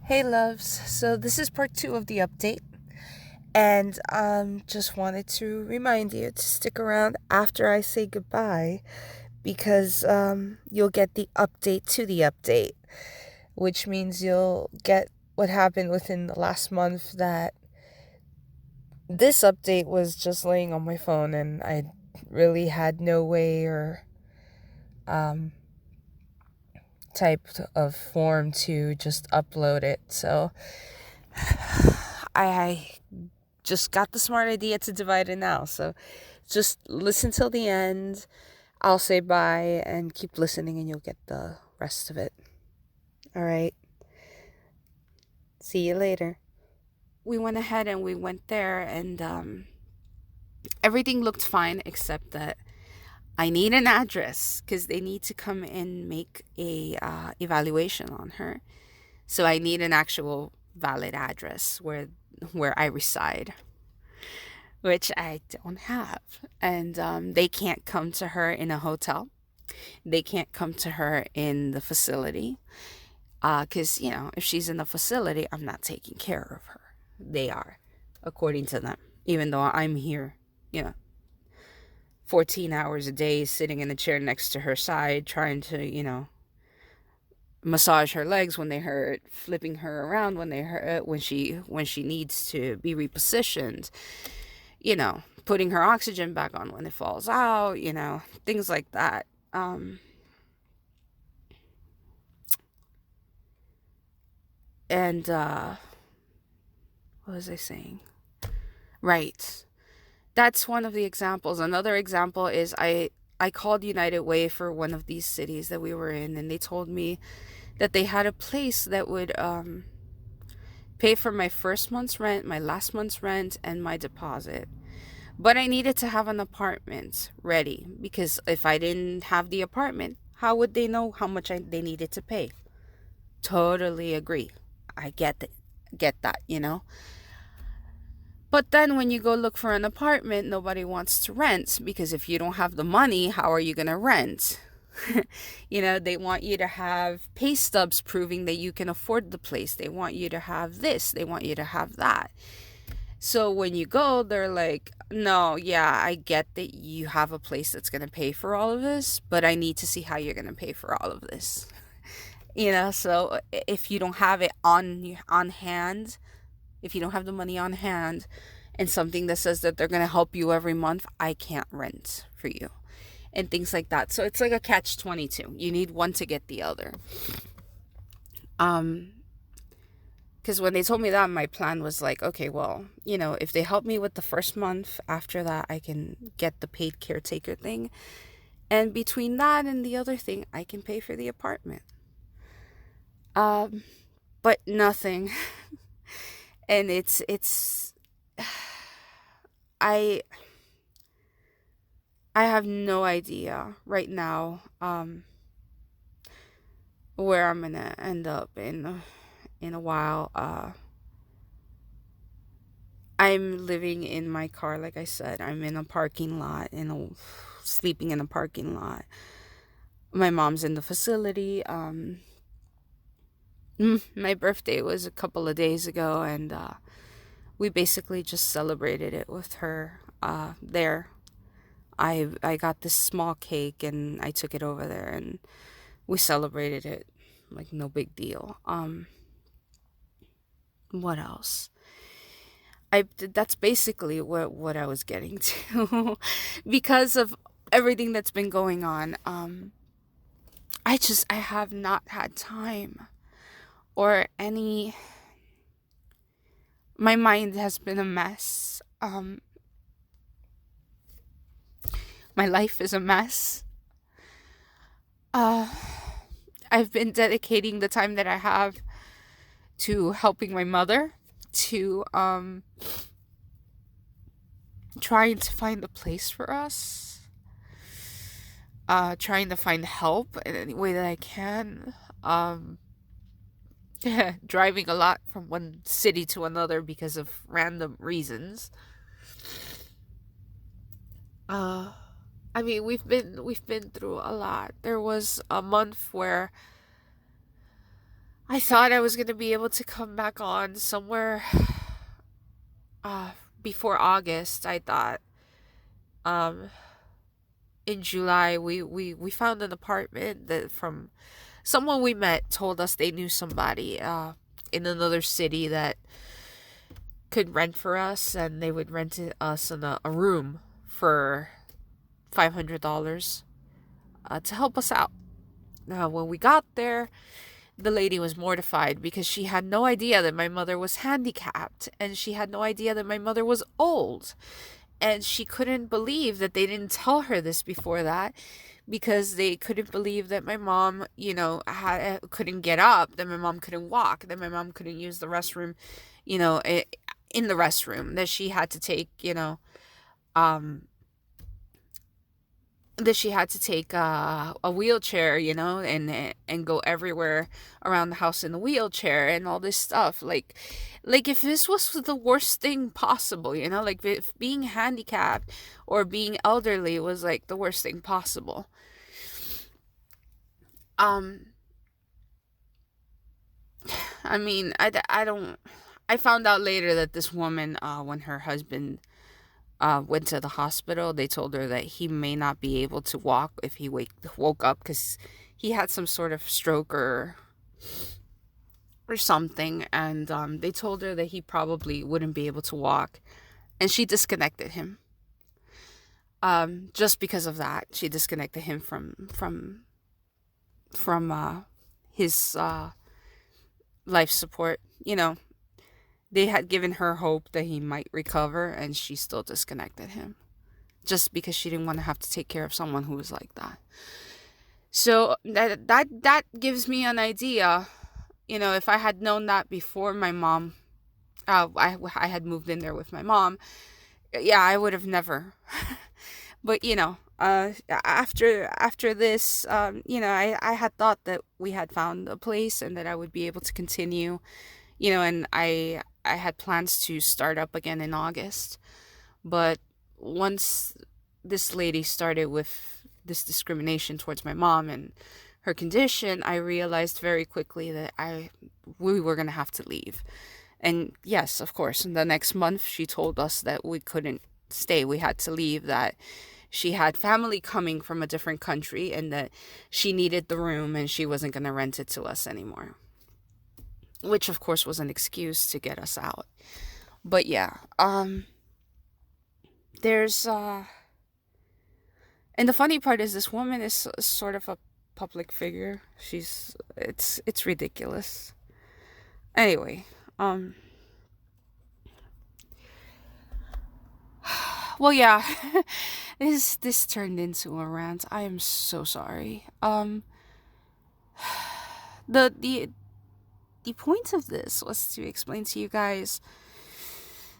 Hey loves, so this is part 2 of the update, and just wanted to remind you to stick around after I say goodbye because you'll get the update to the update, which means you'll get what happened within the last month. That this update was just laying on my phone and I really had no way or um, type of form to just upload it. So I just got the smart idea to divide it now. So just listen till the end. I'll say bye and keep listening, and you'll get the rest of it. All right. See you later. We went ahead and we went there, and everything looked fine except that I need an address because they need to come and make a evaluation on her. So I need an actual valid address where I reside, which I don't have. And they can't come to her in a hotel. They can't come to her in the facility. Because, if she's in the facility, I'm not taking care of her. They are, according to them. Even though I'm here, you know, 14 hours a day sitting in a chair next to her side, trying to, massage her legs when they hurt, flipping her around when they hurt, when she needs to be repositioned, putting her oxygen back on when it falls out, things like that. And what was I saying? Right. That's one of the examples. Another example is I called United Way for one of these cities that we were in, and they told me that they had a place that would pay for my first month's rent, my last month's rent, and my deposit. But I needed to have an apartment ready because if I didn't have the apartment, how would they know how much they needed to pay? Totally agree. I get that. But then when you go look for an apartment, nobody wants to rent because if you don't have the money, how are you going to rent? They want you to have pay stubs proving that you can afford the place. They want you to have this, they want you to have that. So when you go, they're like, no, yeah, I get that you have a place that's going to pay for all of this, but I need to see how you're going to pay for all of this. So if you don't have it on hand, if you don't have the money on hand and something that says that they're going to help you every month, I can't rent for you. And things like that. So it's like a catch 22. You need one to get the other. Because when they told me that, my plan was like, okay, well, if they help me with the first month, after that, I can get the paid caretaker thing. And between that and the other thing, I can pay for the apartment. But nothing. And it's I have no idea right now where I'm gonna end up in a while. I'm living in my car, like I said. I'm in a parking lot, sleeping in a parking lot. My mom's in the facility. My birthday was a couple of days ago, and we basically just celebrated it with her there. I got this small cake and I took it over there and we celebrated it like no big deal. What else? I That's basically what I was getting to because of everything that's been going on. I have not had time or any. My mind has been a mess. My life is a mess. Uh, I've been dedicating the time that I have to helping my mother, to trying to find a place for us, trying to find help in any way that I can. Driving a lot from one city to another because of random reasons. Uh, I mean, we've been through a lot. There was a month where I thought I was going to be able to come back on somewhere uh before August. I thought um in July we found an apartment that from someone we met told us they knew somebody in another city that could rent for us, and they would rent us in a room for $500 to help us out. Now, when we got there, the lady was mortified because she had no idea that my mother was handicapped, and she had no idea that my mother was old. And she couldn't believe that they didn't tell her this before that, because they couldn't believe that my mom, couldn't get up, that my mom couldn't walk, that my mom couldn't use the restroom, you know, in the restroom, that she had to take, um, a wheelchair, and go everywhere around the house in the wheelchair and all this stuff. Like if this was the worst thing possible, like if being handicapped or being elderly was like the worst thing possible. Um, I mean, I don't. I found out later that this woman, when her husband went to the hospital, they told her that he may not be able to walk if he woke up, because he had some sort of stroke or something, and they told her that he probably wouldn't be able to walk, and she disconnected him. Just because of that, she disconnected him from his life support. They had given her hope that he might recover, and she still disconnected him just because she didn't want to have to take care of someone who was like that. So that gives me an idea. If I had known that before my mom, I had moved in there with my mom, yeah, I would have never. But after this, I had thought that we had found a place and that I would be able to continue, and I had plans to start up again in August. But once this lady started with this discrimination towards my mom and her condition, I realized very quickly that we were going to have to leave. And yes, of course, the next month she told us that we couldn't stay. We had to leave, that she had family coming from a different country, and that she needed the room and she wasn't going to rent it to us anymore. Which of course was an excuse to get us out. But yeah, there's and the funny part is this woman is sort of a public figure. It's ridiculous. Anyway, well, yeah, this turned into a rant. I am so sorry. The point of this was to explain to you guys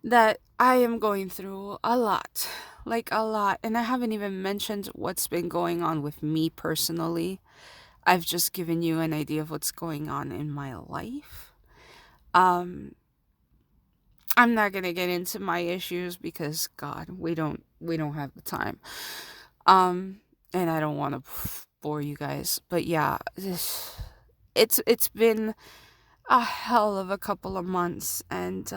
that I am going through a lot, like a lot, and I haven't even mentioned what's been going on with me personally. I've just given you an idea of what's going on in my life. I'm not gonna get into my issues because God, we don't have the time. And I don't want to bore you guys, but yeah, it's been a hell of a couple of months, and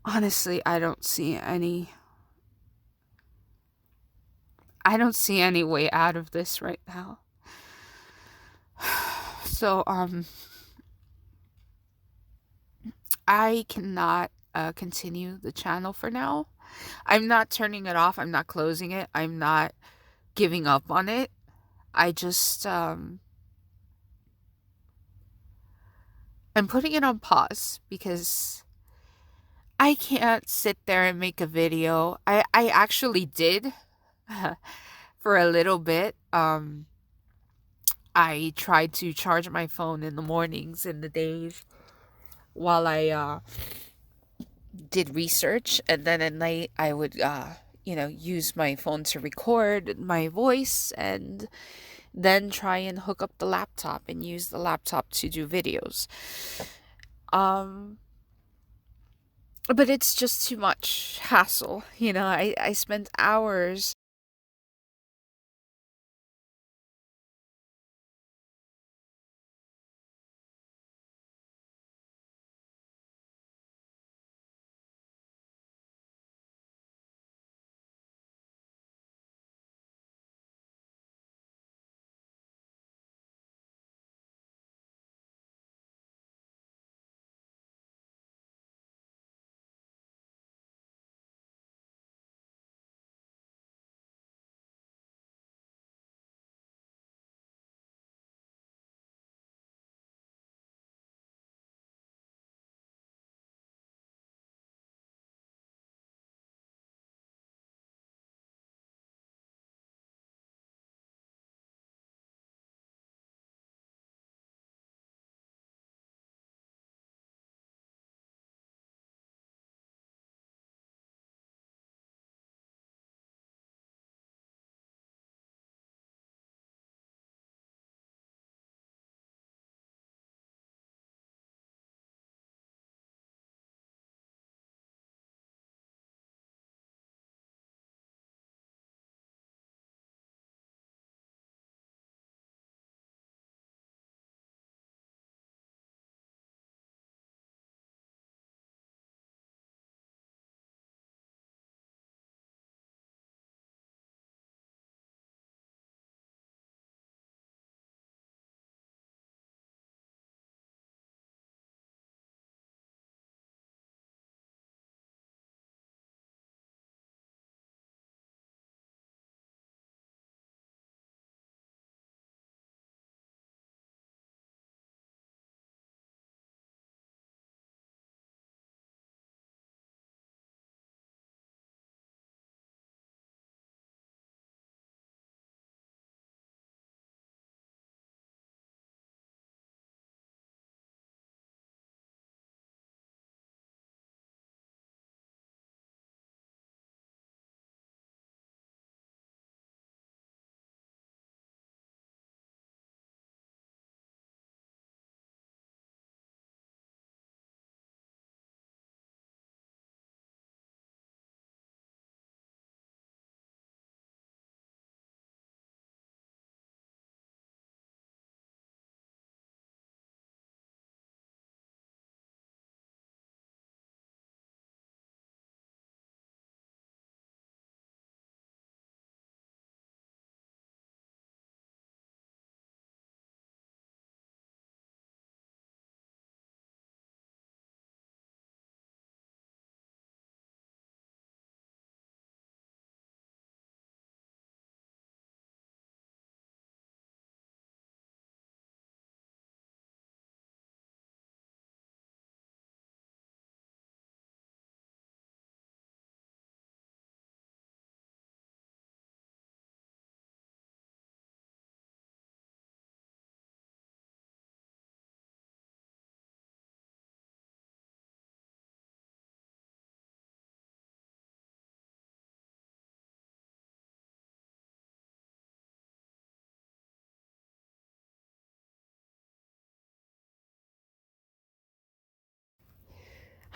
honestly, I don't see any way out of this right now. So I cannot continue the channel for now. I'm not turning it off. I'm not closing it. I'm not giving up on it. I just I'm putting it on pause because I can't sit there and make a video. I actually did for a little bit. I tried to charge my phone in the mornings and the days while I did research, and then at night I would use my phone to record my voice, and then try and hook up the laptop and use the laptop to do videos. Um but it's just too much hassle. I spent hours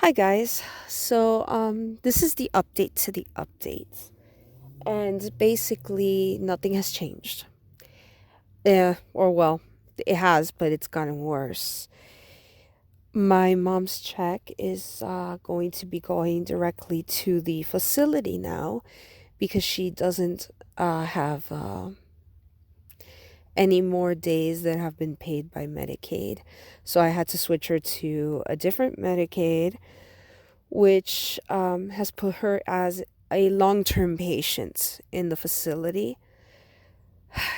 Hi guys. This is the update to the update. And basically nothing has changed. It has, but it's gotten worse. My mom's check is going to be going directly to the facility now because she doesn't have any more days that have been paid by Medicaid. So I had to switch her to a different Medicaid, which has put her as a long term patient in the facility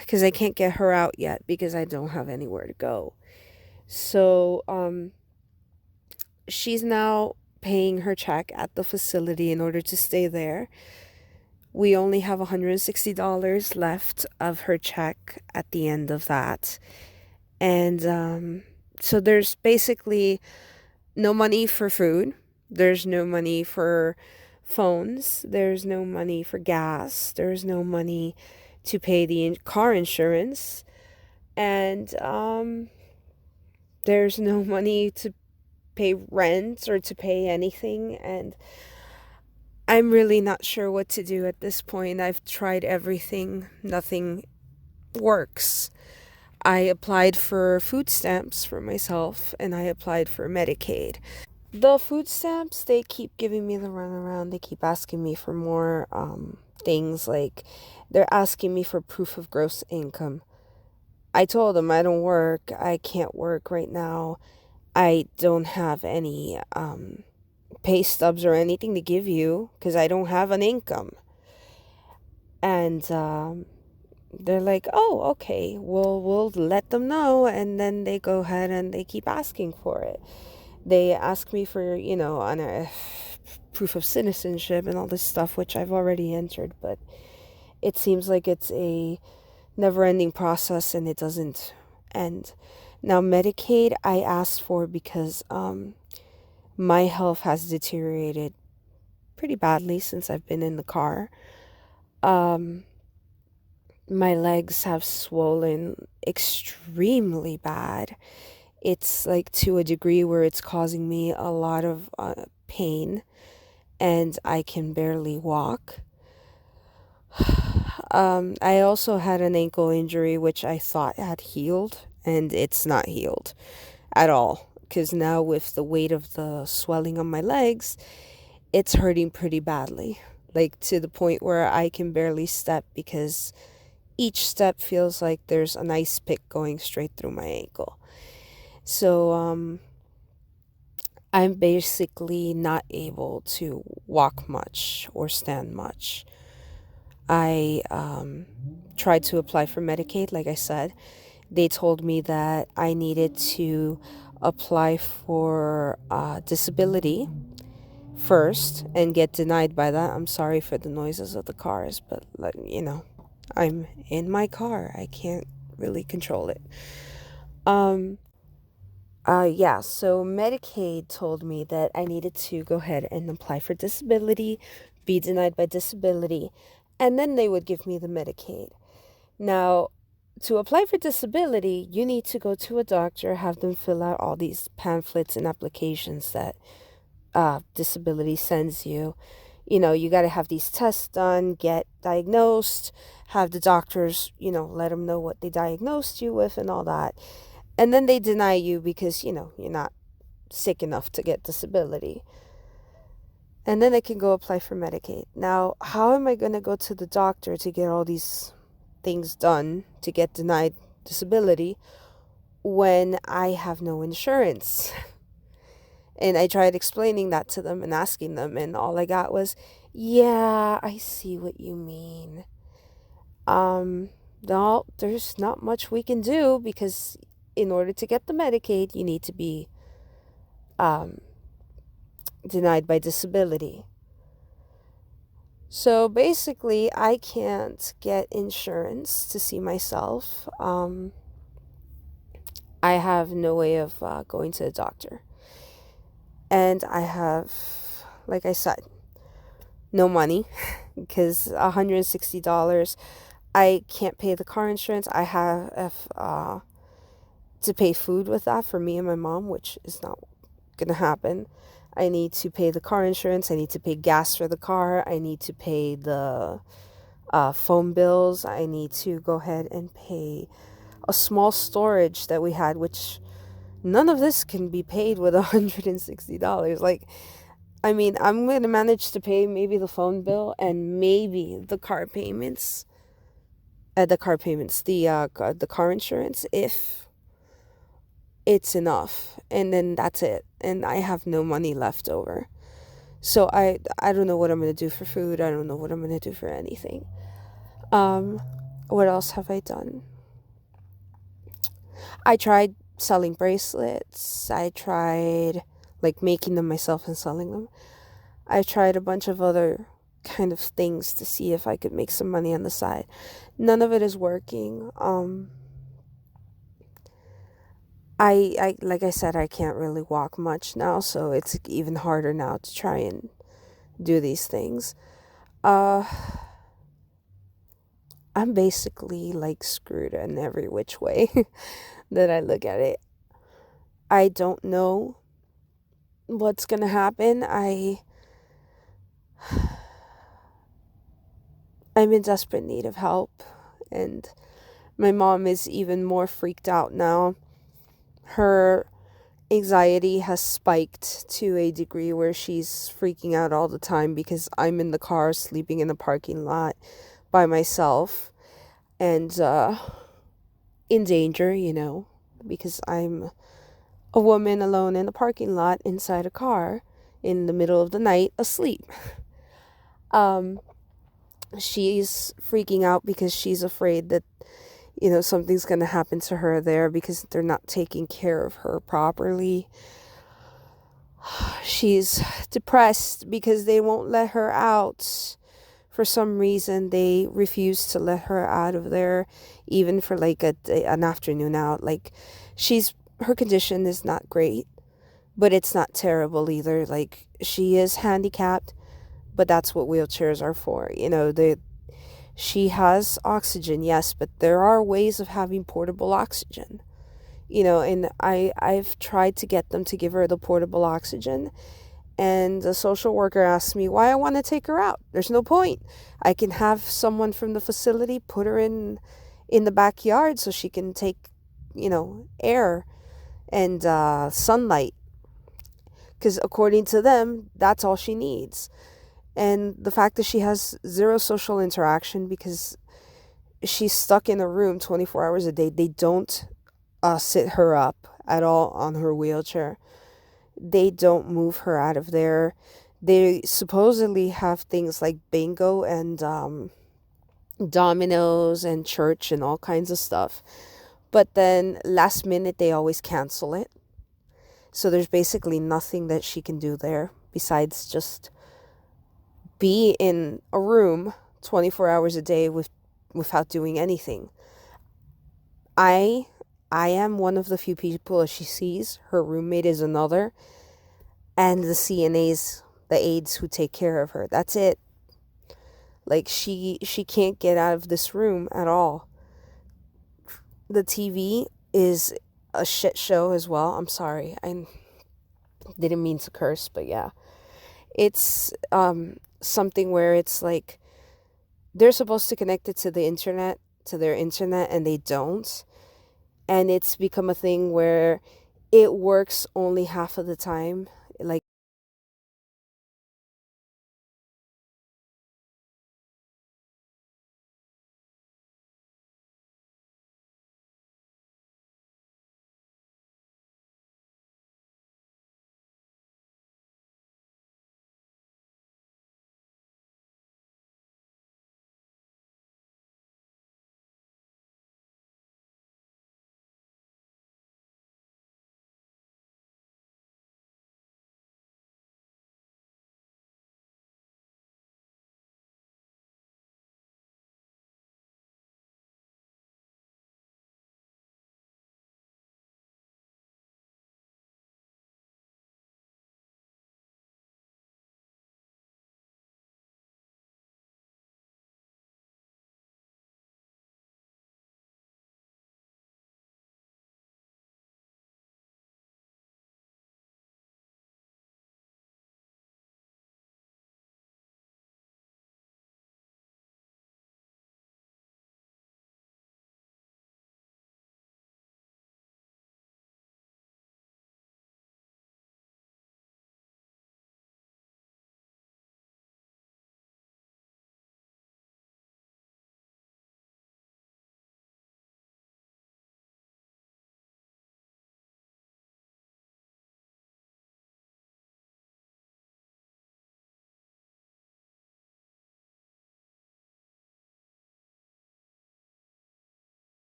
because I can't get her out yet because I don't have anywhere to go. So she's now paying her check at the facility in order to stay there. We only have $160 left of her check at the end of that. And there's basically no money for food. There's no money for phones. There's no money for gas. There's no money to pay the car insurance. And there's no money to pay rent or to pay anything. And I'm really not sure what to do at this point. I've tried everything, nothing works. I applied for food stamps for myself and I applied for Medicaid. The food stamps, they keep giving me the runaround. They keep asking me for more things, like they're asking me for proof of gross income. I told them I don't work. I can't work right now. I don't have any pay stubs or anything to give you because I don't have an income. And they're like, oh, okay, we'll let them know. And then they go ahead and they keep asking for it. They ask me for, on a proof of citizenship and all this stuff, which I've already entered, but it seems like it's a never ending process and it doesn't end. Now, Medicaid, I asked for because my health has deteriorated pretty badly since I've been in the car. Um, my legs have swollen extremely bad. It's like to a degree where it's causing me a lot of pain and I can barely walk. I also had an ankle injury which I thought had healed, and it's not healed at all. Because now, with the weight of the swelling on my legs, it's hurting pretty badly. Like to the point where I can barely step because each step feels like there's an ice pick going straight through my ankle. So I'm basically not able to walk much or stand much. I tried to apply for Medicaid, like I said. They told me that I needed to apply for disability first and get denied by that. I'm sorry for the noises of the cars, but I'm in my car. I can't really control it. Um, yeah, so Medicaid told me that I needed to go ahead and apply for disability, be denied by disability, and then they would give me the Medicaid. Now, to apply for disability, you need to go to a doctor, have them fill out all these pamphlets and applications that disability sends you. You got to have these tests done, get diagnosed, have the doctors, let them know what they diagnosed you with and all that. And then they deny you because, you're not sick enough to get disability. And then they can go apply for Medicaid. Now, how am I going to go to the doctor to get all these things done to get denied disability when I have no insurance? And I tried explaining that to them and asking them, and all I got was, yeah, I see what you mean. Um, no, there's not much we can do because in order to get the Medicaid, you need to be um, denied by disability. So basically, I can't get insurance to see myself. I have no way of going to the doctor. And I have, like I said, no money because $160, I can't pay the car insurance. I have to pay food with that for me and my mom, which is not going to happen. I need to pay the car insurance. I need to pay gas for the car. I need to pay the phone bills. I need to go ahead and pay a small storage that we had, which none of this can be paid with $160. Like, I mean, I'm going to manage to pay maybe the phone bill and maybe the car payments, the car insurance, if it's enough. And then that's it. And I have no money left over. So I don't know what I'm going to do for food. I don't know what I'm going to do for anything. What else have I done? I tried selling bracelets. I tried like making them myself and selling them. I tried a bunch of other kind of things to see if I could make some money on the side. None of it is working. I like I said, I can't really walk much now, so it's even harder now to try and do these things. I'm basically like screwed in every which way that I look at it. I don't know what's gonna happen. I'm in desperate need of help, and my mom is even more freaked out now. Her anxiety has spiked to a degree where she's freaking out all the time because I'm in the car sleeping in the parking lot by myself and in danger, because I'm a woman alone in a parking lot inside a car in the middle of the night asleep. She's freaking out because she's afraid that something's going to happen to her there because they're not taking care of her properly. She's depressed because they won't let her out. For some reason, they refuse to let her out of there, even for like an afternoon out. Like, her condition is not great, but it's not terrible either. Like, she is handicapped, but that's what wheelchairs are for. She has oxygen, yes, but there are ways of having portable oxygen. And I've tried to get them to give her the portable oxygen. And the social worker asked me why I want to take her out. There's no point. I can have someone from the facility put her in the backyard so she can take, air and sunlight. Because according to them, that's all she needs. And the fact that she has zero social interaction because she's stuck in a room 24 hours a day. They don't sit her up at all on her wheelchair. They don't move her out of there. They supposedly have things like bingo and dominoes and church and all kinds of stuff. But then last minute, they always cancel it. So there's basically nothing that she can do there besides just be in a room 24 hours a day without doing anything. I am one of the few people that she sees. Her roommate is another. And the CNAs, the aides who take care of her. That's it. Like, she can't get out of this room at all. The TV is a shit show as well. I'm sorry. I didn't mean to curse, but yeah. It's something where it's like they're supposed to connect it to their internet, and they don't. And it's become a thing where it works only half of the time. Like,